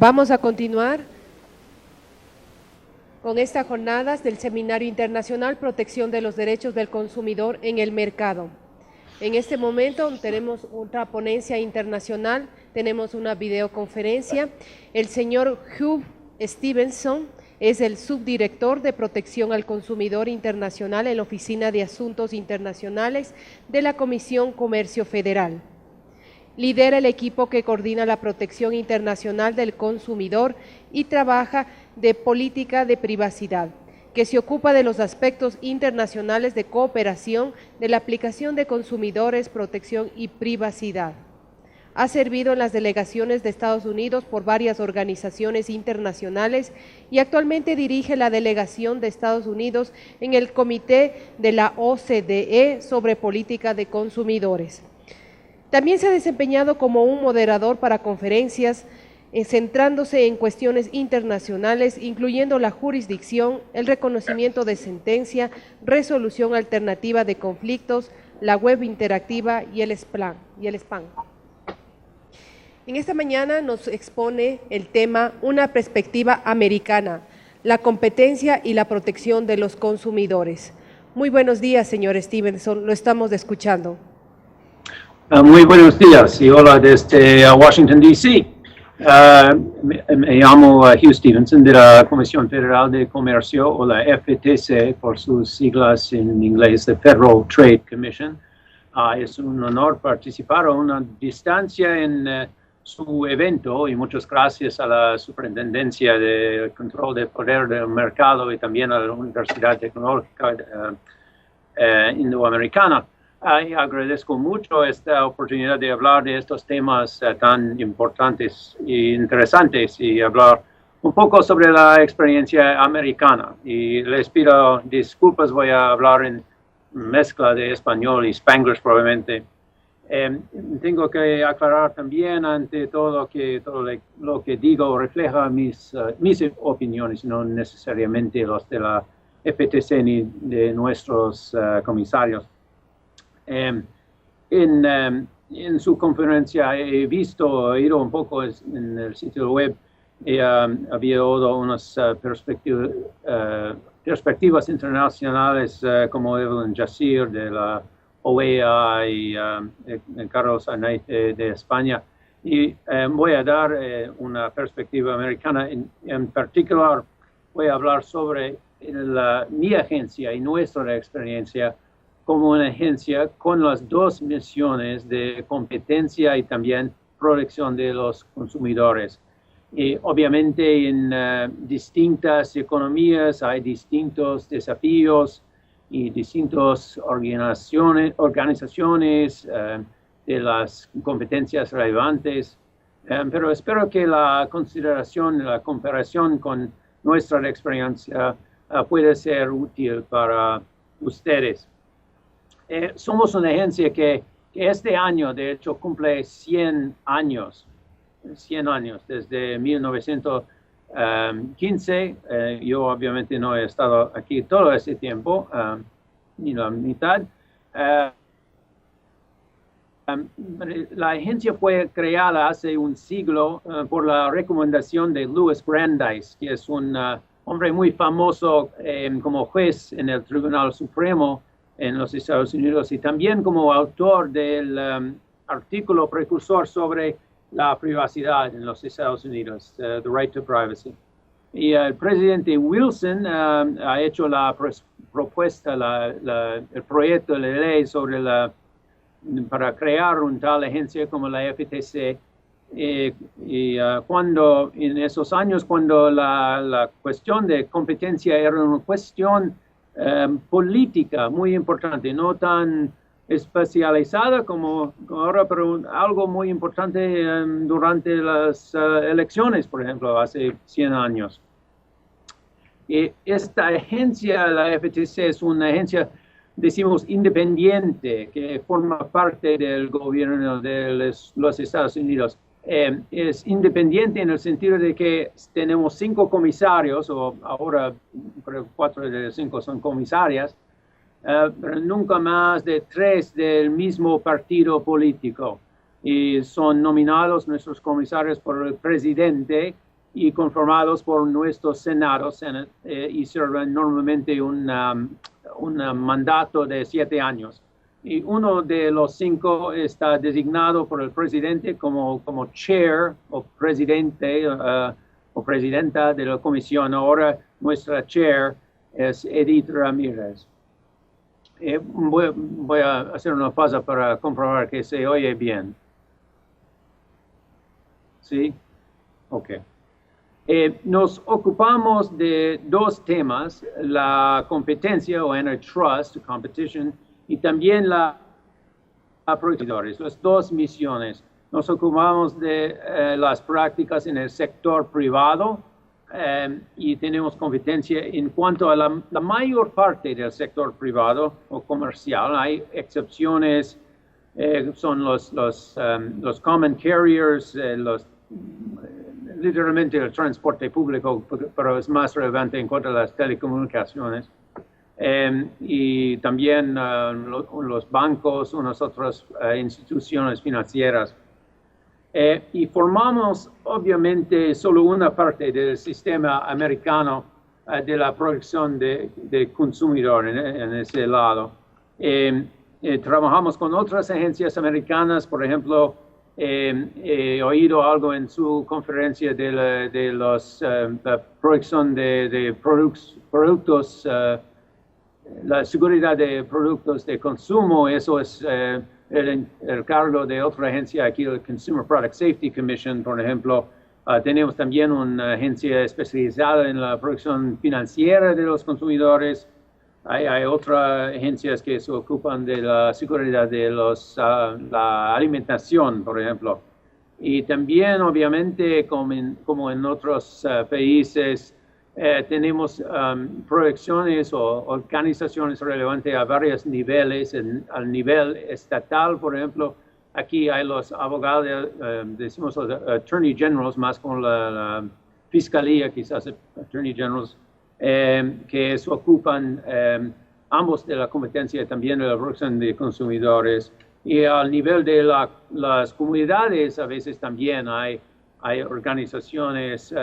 Vamos a continuar con estas jornadas del Seminario Internacional Protección de los Derechos del Consumidor en el Mercado. En este momento tenemos otra ponencia internacional, tenemos una videoconferencia. El señor Hugh Stevenson es el subdirector de Protección al Consumidor Internacional en la Oficina de Asuntos Internacionales de la Comisión Comercio Federal. Lidera el equipo que coordina la protección internacional del consumidor y trabaja de política de privacidad, que se ocupa de los aspectos internacionales de cooperación, de la aplicación de consumidores, protección y privacidad. Ha servido en las delegaciones de Estados Unidos por varias organizaciones internacionales y actualmente dirige la delegación de Estados Unidos en el Comité de la OCDE sobre política de consumidores. También se ha desempeñado como un moderador para conferencias, centrándose en cuestiones internacionales, incluyendo la jurisdicción, el reconocimiento de sentencia, resolución alternativa de conflictos, la web interactiva y el spam. En esta mañana nos expone el tema Una perspectiva americana, la competencia y la protección de los consumidores. Muy buenos días, señor Stevenson, lo estamos escuchando. Muy buenos días y hola desde Washington, D.C. Me llamo Hugh Stevenson de la Comisión Federal de Comercio, o la FTC por sus siglas en inglés, the Federal Trade Commission. Es un honor participar a una distancia en su evento y muchas gracias a la Superintendencia de Control de Poder del Mercado y también a la Universidad Tecnológica Indoamericana. Agradezco mucho esta oportunidad de hablar de estos temas tan importantes e interesantes y hablar un poco sobre la experiencia americana. Y les pido disculpas, voy a hablar en mezcla de español y spanglish probablemente. Tengo que aclarar también ante todo que todo lo que digo refleja mis opiniones, no necesariamente los de la FTC ni de nuestros comisarios. En su conferencia he oído un poco en el sitio web, había unas perspectivas internacionales como Evelyn Jassir de la OEA y Carlos Arnaite de España. Y voy a dar una perspectiva americana. En particular, voy a hablar sobre mi agencia y nuestra experiencia como una agencia con las dos misiones de competencia y también protección de los consumidores. Y obviamente en distintas economías hay distintos desafíos y distintas organizaciones de las competencias relevantes, pero espero que la consideración, la comparación con nuestra experiencia puede ser útil para ustedes. Somos una agencia que este año, de hecho, cumple 100 años, desde 1915. Yo obviamente no he estado aquí todo ese tiempo, ni la mitad. La agencia fue creada hace un siglo por la recomendación de Louis Brandeis, que es un hombre muy famoso como juez en el Tribunal Supremo en los Estados Unidos y también como autor del artículo precursor sobre la privacidad en los Estados Unidos, The Right to Privacy. Y el presidente Wilson ha hecho la propuesta, el proyecto de ley para crear una tal agencia como la FTC. Cuando en esos años, cuando la cuestión de competencia era una cuestión política muy importante, no tan especializada como ahora, pero algo muy importante durante las elecciones, por ejemplo, hace 100 años. Y esta agencia, la FTC, es una agencia, decimos, independiente, que forma parte del gobierno de los Estados Unidos. Es independiente en el sentido de que tenemos 5 comisarios, o ahora creo 4 de 5 son comisarias, pero nunca más de 3 del mismo partido político. Y son nominados nuestros comisarios por el presidente y conformados por nuestros senados y sirven normalmente un mandato de 7 años. Y uno de los 5 está designado por el presidente como chair o presidente o presidenta de la comisión. Ahora nuestra chair es Edith Ramírez. Voy a hacer una pausa para comprobar que se oye bien. ¿Sí? Ok. Nos ocupamos de 2 temas, la competencia o antitrust, competition, y también la proveedores, las 2 misiones. Nos ocupamos de las prácticas en el sector privado y tenemos competencia en cuanto a la mayor parte del sector privado o comercial. Hay excepciones, son los common carriers, literalmente el transporte público, pero es más relevante en cuanto a las telecomunicaciones. Y también los bancos, unas otras instituciones financieras. Y formamos, obviamente, solo una parte del sistema americano de la protección de consumidor en ese lado. Trabajamos con otras agencias americanas, por ejemplo, he oído algo en su conferencia de la protección de productos, la seguridad de productos de consumo. Eso es el cargo de otra agencia aquí, el Consumer Product Safety Commission, por ejemplo. Tenemos también una agencia especializada en la protección financiera de los consumidores. Hay otras agencias que se ocupan de la seguridad de la alimentación, por ejemplo. Y también, obviamente, como en otros países, tenemos proyecciones o organizaciones relevantes a varios niveles. Al nivel estatal, por ejemplo, aquí hay los abogados, decimos los attorney generals, más con la fiscalía, quizás attorney generals, que se ocupan ambos de la competencia también de la protección de consumidores. Y al nivel de las comunidades, a veces también hay organizaciones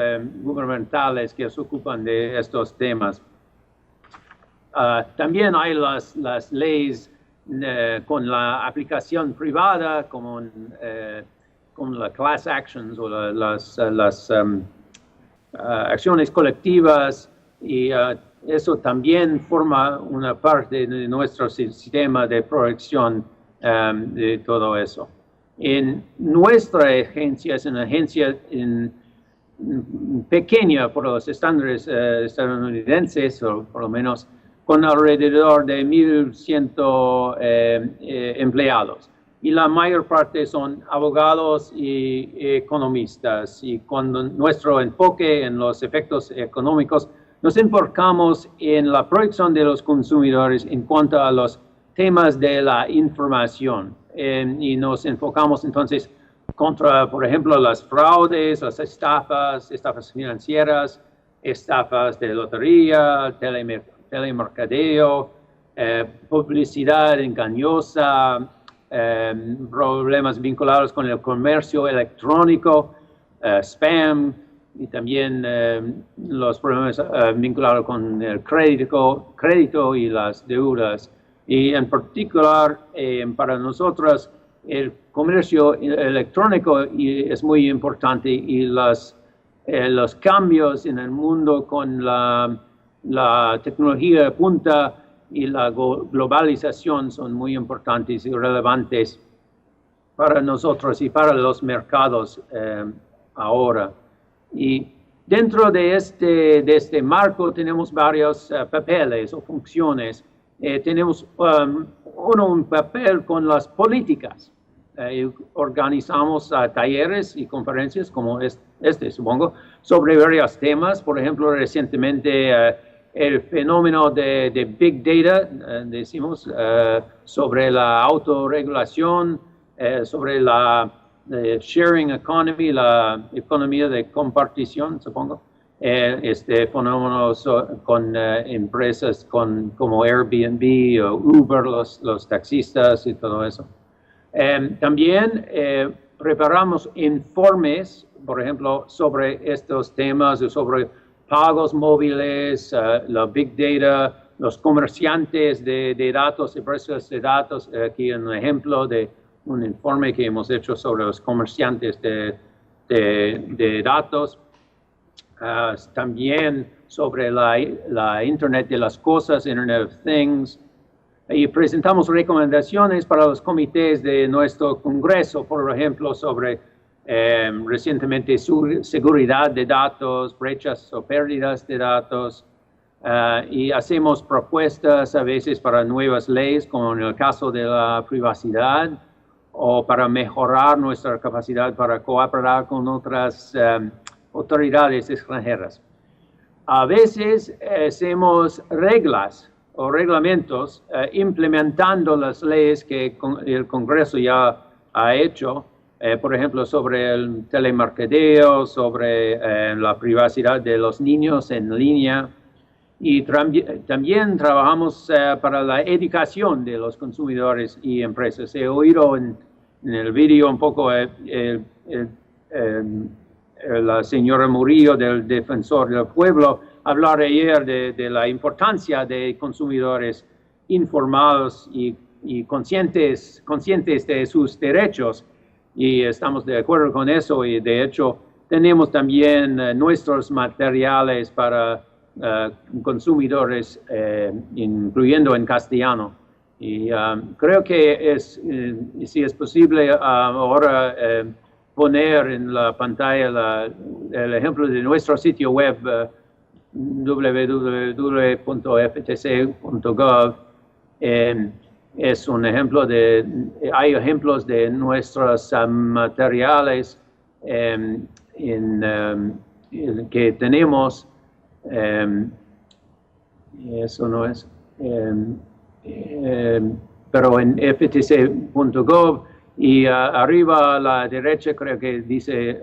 gubernamentales que se ocupan de estos temas. También hay las leyes con la aplicación privada, como con las class actions o las acciones colectivas, y eso también forma una parte de nuestro sistema de protección de todo eso. En nuestra agencia, es una agencia pequeña por los estándares estadounidenses, o por lo menos con alrededor de 1,100 empleados. Y la mayor parte son abogados y economistas. Y con nuestro enfoque en los efectos económicos, nos enfocamos en la protección de los consumidores en cuanto a los temas de la información. Y nos enfocamos entonces contra, por ejemplo, las fraudes, las estafas financieras, estafas de lotería, telemercadeo, publicidad engañosa, problemas vinculados con el comercio electrónico, spam, y también los problemas vinculados con el crédito y las deudas. Y en particular, para nosotros, el comercio electrónico es muy importante, y los cambios en el mundo con la tecnología de punta y la globalización son muy importantes y relevantes para nosotros y para los mercados ahora. Y dentro de este marco tenemos varios papeles o funciones. Tenemos un papel con las políticas. Organizamos talleres y conferencias como supongo, sobre varios temas. Por ejemplo, recientemente el fenómeno de Big Data, decimos, sobre la autorregulación, sobre la sharing economy, la economía de compartición, supongo. Este fenómeno con empresas como Airbnb o Uber, los taxistas y todo eso. También preparamos informes, por ejemplo, sobre estos temas, sobre pagos móviles, la Big Data, los comerciantes de datos y precios de datos. Aquí un ejemplo de un informe que hemos hecho sobre los comerciantes de datos. También sobre la Internet de las cosas, Internet of Things. Y presentamos recomendaciones para los comités de nuestro Congreso, por ejemplo, sobre recientemente seguridad de datos, brechas o pérdidas de datos. Y hacemos propuestas a veces para nuevas leyes, como en el caso de la privacidad, o para mejorar nuestra capacidad para cooperar con otras autoridades extranjeras. A veces hacemos reglas o reglamentos implementando las leyes que el Congreso ya ha hecho, por ejemplo, sobre el telemarketeo, sobre la privacidad de los niños en línea. Y también trabajamos para la educación de los consumidores y empresas. He oído en el vídeo un poco la señora Murillo, del Defensor del Pueblo, hablar ayer de la importancia de consumidores informados y conscientes de sus derechos. Y estamos de acuerdo con eso, y de hecho tenemos también nuestros materiales para consumidores, incluyendo en castellano. Y creo que si es posible ahora poner en la pantalla el ejemplo de nuestro sitio web www.ftc.gov. Es un ejemplo hay ejemplos de nuestros materiales que tenemos. Eso no es, pero en ftc.gov, y arriba a la derecha creo que dice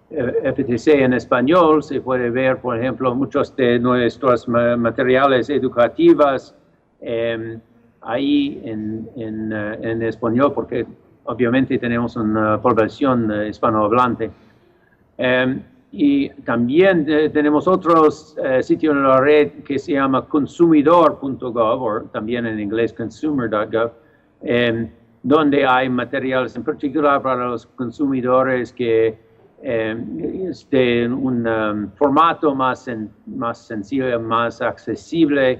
FTC en español. Se puede ver, por ejemplo, muchos de nuestros materiales educativos ahí en español, porque obviamente tenemos una población hispanohablante. Y también tenemos otros sitios en la red que se llama consumidor.gov, o también en inglés consumer.gov, donde hay materiales en particular para los consumidores que de un formato más sencillo, más accesible,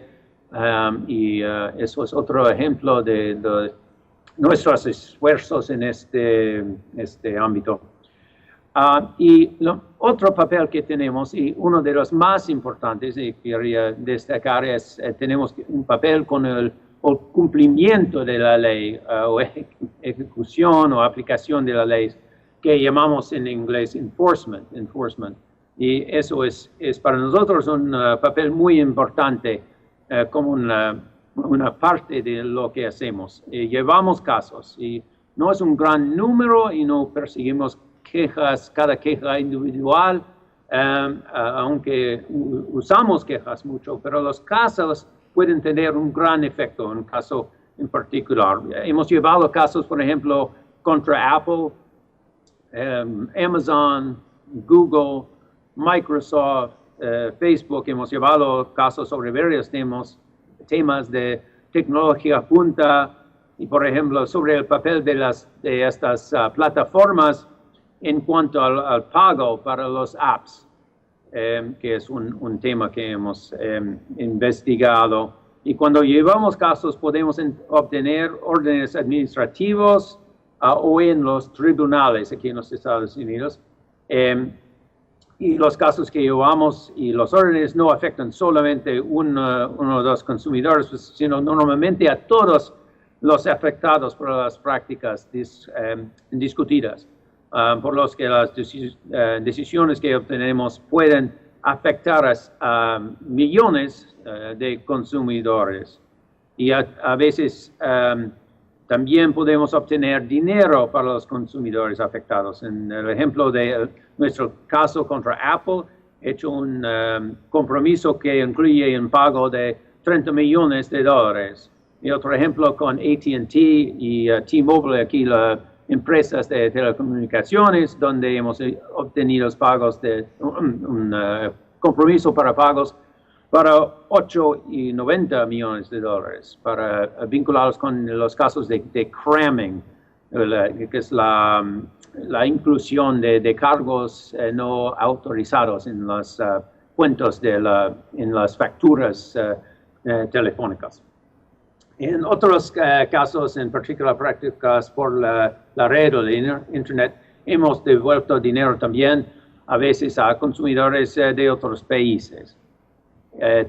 y eso es otro ejemplo de nuestros esfuerzos en este ámbito. Y otro papel que tenemos, y uno de los más importantes y quería destacar, es tenemos un papel con el cumplimiento de la ley, o ejecución o aplicación de la ley, que llamamos en inglés enforcement. Y eso es para nosotros un papel muy importante, como una parte de lo que hacemos. Llevamos casos, y no es un gran número, y no perseguimos cada queja individual, aunque usamos quejas mucho, pero los casos pueden tener un gran efecto, un caso en particular. Hemos llevado casos, por ejemplo, contra Apple, Amazon, Google, Microsoft, Facebook. Hemos llevado casos sobre varios temas de tecnología punta, y por ejemplo sobre el papel de estas plataformas en cuanto al pago para los apps, que es un tema que hemos investigado. Y cuando llevamos casos podemos obtener órdenes administrativos o en los tribunales aquí en los Estados Unidos. Y los casos que llevamos y los órdenes no afectan solamente uno o dos consumidores, sino normalmente a todos los afectados por las prácticas discutidas. Por los que las decisiones que obtenemos pueden afectar a millones de consumidores. Y a veces también podemos obtener dinero para los consumidores afectados. En el ejemplo de nuestro caso contra Apple, he hecho un compromiso que incluye un pago de $30 millones, Y otro ejemplo con AT&T y T-Mobile, aquí las empresas de telecomunicaciones, donde hemos obtenido los pagos de un compromiso para pagos para 8.90 millones de dólares, para vinculados con los casos de cramming, que es la inclusión de cargos no autorizados en las cuentas en las facturas telefónicas. En otros casos, en particular prácticas por la red o de Internet, hemos devuelto dinero también a veces a consumidores de otros países.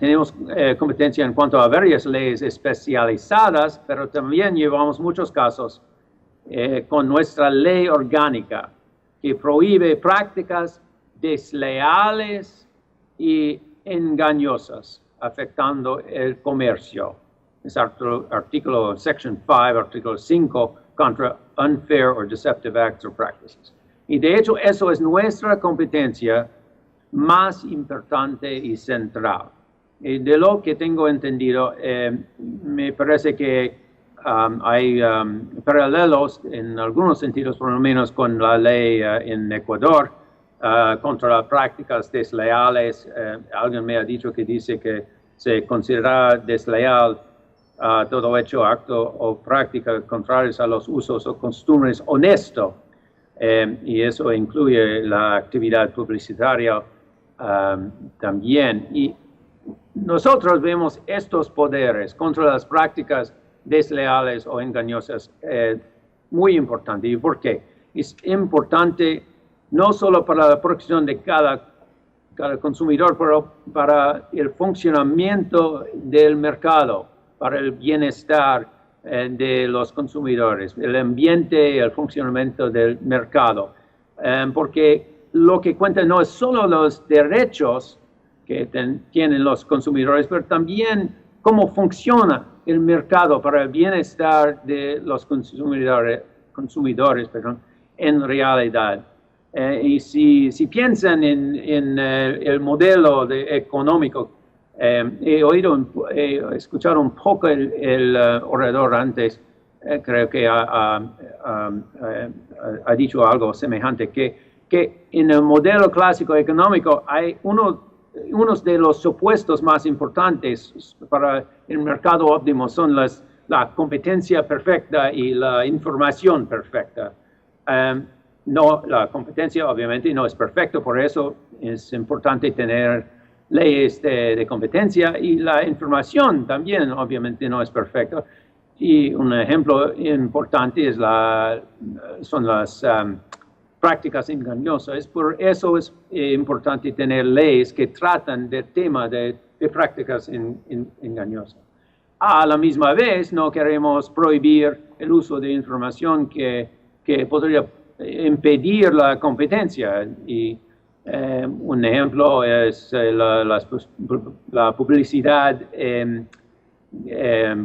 Tenemos competencia en cuanto a varias leyes especializadas, pero también llevamos muchos casos con nuestra ley orgánica que prohíbe prácticas desleales y engañosas afectando el comercio. Es artículo section 5, artículo 5 contra unfair or deceptive acts or practices. Y de hecho eso es nuestra competencia más importante y central. De lo que tengo entendido, me parece que hay paralelos en algunos sentidos, por lo menos con la ley en Ecuador contra prácticas desleales. Alguien me ha dicho que dice que se considera desleal todo hecho, acto o práctica contrarios a los usos o costumbres honestos. Y eso incluye la actividad publicitaria también. Y nosotros vemos estos poderes contra las prácticas desleales o engañosas muy importante. ¿Y por qué? Es importante no solo para la protección de cada consumidor, pero para el funcionamiento del mercado, para el bienestar de los consumidores, el ambiente y el funcionamiento del mercado. Porque lo que cuenta no es solo los derechos que tienen los consumidores, pero también cómo funciona el mercado para el bienestar de los consumidores en realidad. Y si piensan en el modelo económico, he escuchado un poco el orador antes, creo que ha dicho algo semejante, que en el modelo clásico económico hay unos de los supuestos más importantes para el mercado óptimo son la competencia perfecta y la información perfecta. No, la competencia obviamente no es perfecta, por eso es importante tener leyes de competencia, y la información también obviamente no es perfecta. Y un ejemplo importante son las prácticas engañosas. Por eso es importante tener leyes que tratan del tema de prácticas engañosas. A la misma vez, no queremos prohibir el uso de información que podría impedir la competencia. Y un ejemplo es la publicidad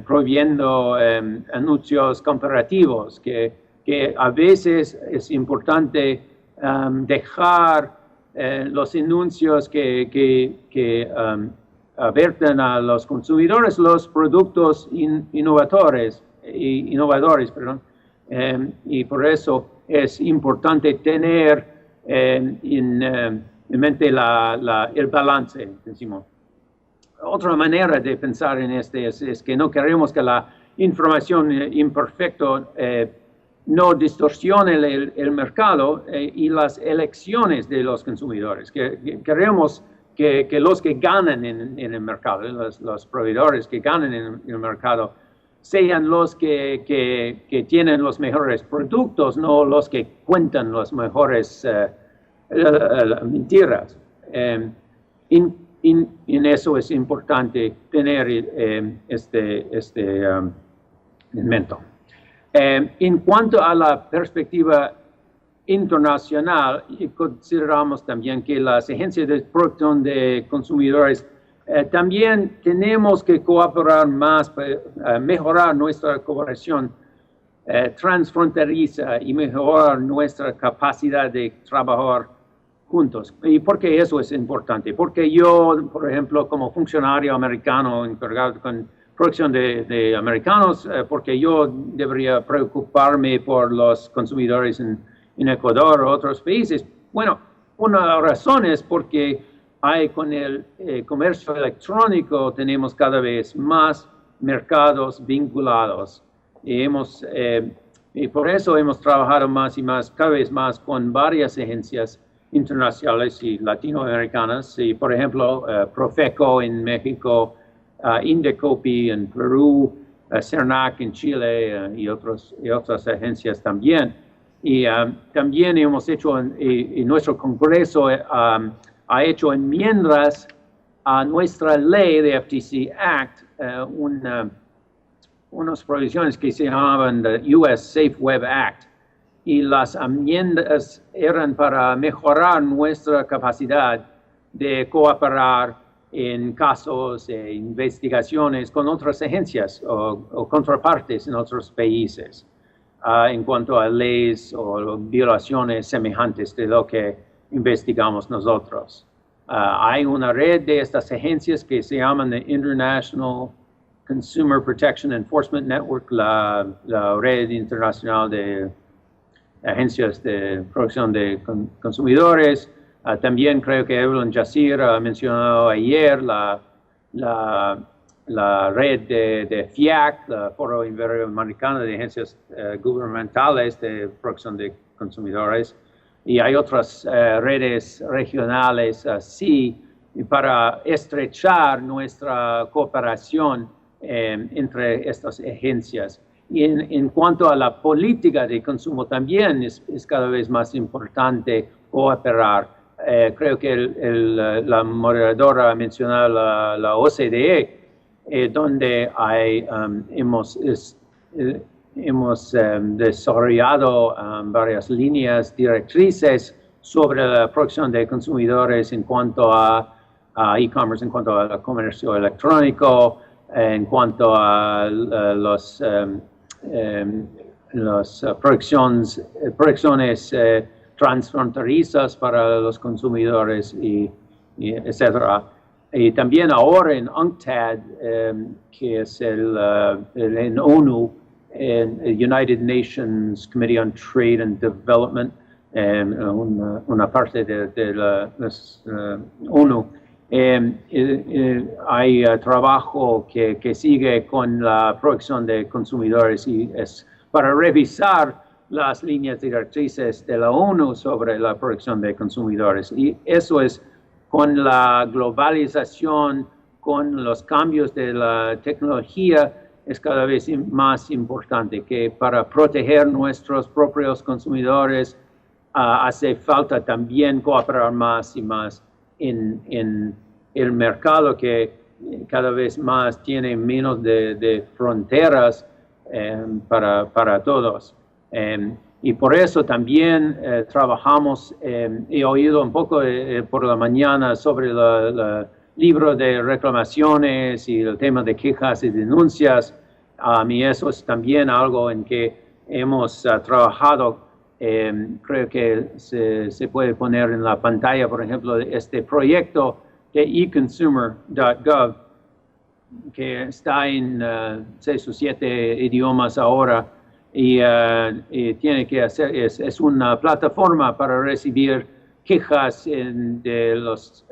prohibiendo anuncios comparativos, que a veces es importante dejar los anuncios que advierten a los consumidores los productos innovadores, y por eso es importante tener en mente el balance, decimos. Otra manera de pensar en es que no queremos que la información imperfecta no distorsione el mercado y las elecciones de los consumidores. Queremos que los que ganan en el mercado, los proveedores que ganan en el mercado, sean los que tienen los mejores productos, no los que cuentan las mejores mentiras. En eso es importante tener este elemento. En cuanto a la perspectiva internacional, consideramos también que las agencias de protección de consumidores también tenemos que cooperar más para mejorar nuestra cooperación transfronteriza y mejorar nuestra capacidad de trabajar juntos. ¿Y por qué eso es importante? Porque yo, por ejemplo, como funcionario americano encargado con producción de americanos, porque yo debería preocuparme por los consumidores en Ecuador o otros países. Bueno, una de las razones es porque con el comercio electrónico tenemos cada vez más mercados vinculados y por eso hemos trabajado más y más, cada vez más con varias agencias internacionales y latinoamericanas, y por ejemplo Profeco en México, Indecopi en Perú, CERNAC en Chile y otras agencias también. Y también hemos hecho, y nuestro Congreso ha hecho enmiendas a nuestra ley de FTC Act, unas provisiones que se llamaban the US Safe Web Act, y las enmiendas eran para mejorar nuestra capacidad de cooperar en casos e investigaciones con otras agencias o contrapartes en otros países en cuanto a leyes o violaciones semejantes de lo que investigamos nosotros. Hay una red de estas agencias que se llaman the International Consumer Protection Enforcement Network, la red internacional de agencias de protección de consumidores. También creo que Evelyn Yacir mencionó ayer la red de FIAC, el Foro Iberoamericano de Agencias Gubernamentales de Protección de Consumidores. Y hay otras redes regionales así para estrechar nuestra cooperación entre estas agencias. Y en cuanto a la política de consumo también es cada vez más importante cooperar. Creo que la moderadora ha mencionado la OCDE, donde hemos desarrollado varias líneas directrices sobre la protección de consumidores en cuanto a e-commerce, en cuanto al comercio electrónico, en cuanto a las protecciones transfronterizas para los consumidores, y etcétera. Y también ahora en UNCTAD, que es en ONU, en el United Nations Committee on Trade and Development, una parte de la ONU, hay trabajo que sigue con la protección de consumidores y es para revisar las líneas directrices de la ONU sobre la protección de consumidores. Y eso es con la globalización, con los cambios de la tecnología, es cada vez más importante que para proteger nuestros propios consumidores hace falta también cooperar más y más en el mercado que cada vez más tiene menos de fronteras para todos. Y por eso también trabajamos, he oído un poco por la mañana sobre el libro de reclamaciones y el tema de quejas y denuncias. Y eso es también algo en que hemos trabajado. Creo que se puede poner en la pantalla, por ejemplo, este proyecto de econsumer.gov, que está en 6 o 7 idiomas ahora, y tiene que hacer, es una plataforma para recibir quejas de los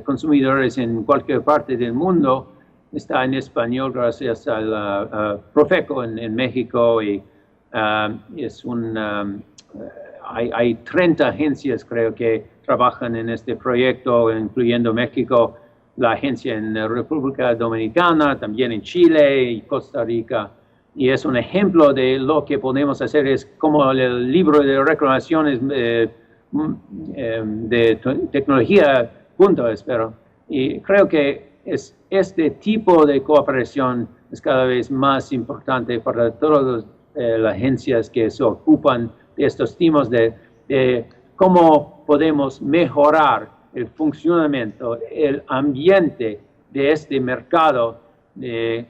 consumidores en cualquier parte del mundo. Está en español gracias a Profeco en México, y hay 30 agencias, creo, que trabajan en este proyecto, incluyendo México, la agencia en República Dominicana, también en Chile y Costa Rica. Y es un ejemplo de lo que podemos hacer, es como el libro de reclamaciones de tecnología, espero. Y creo que este tipo de cooperación es cada vez más importante para todas las agencias que se ocupan de estos temas de cómo podemos mejorar el funcionamiento, el ambiente de este mercado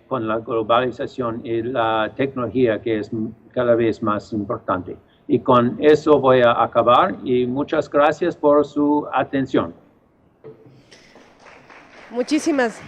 con la globalización y la tecnología, que es cada vez más importante. Y con eso voy a acabar, y muchas gracias por su atención. Muchísimas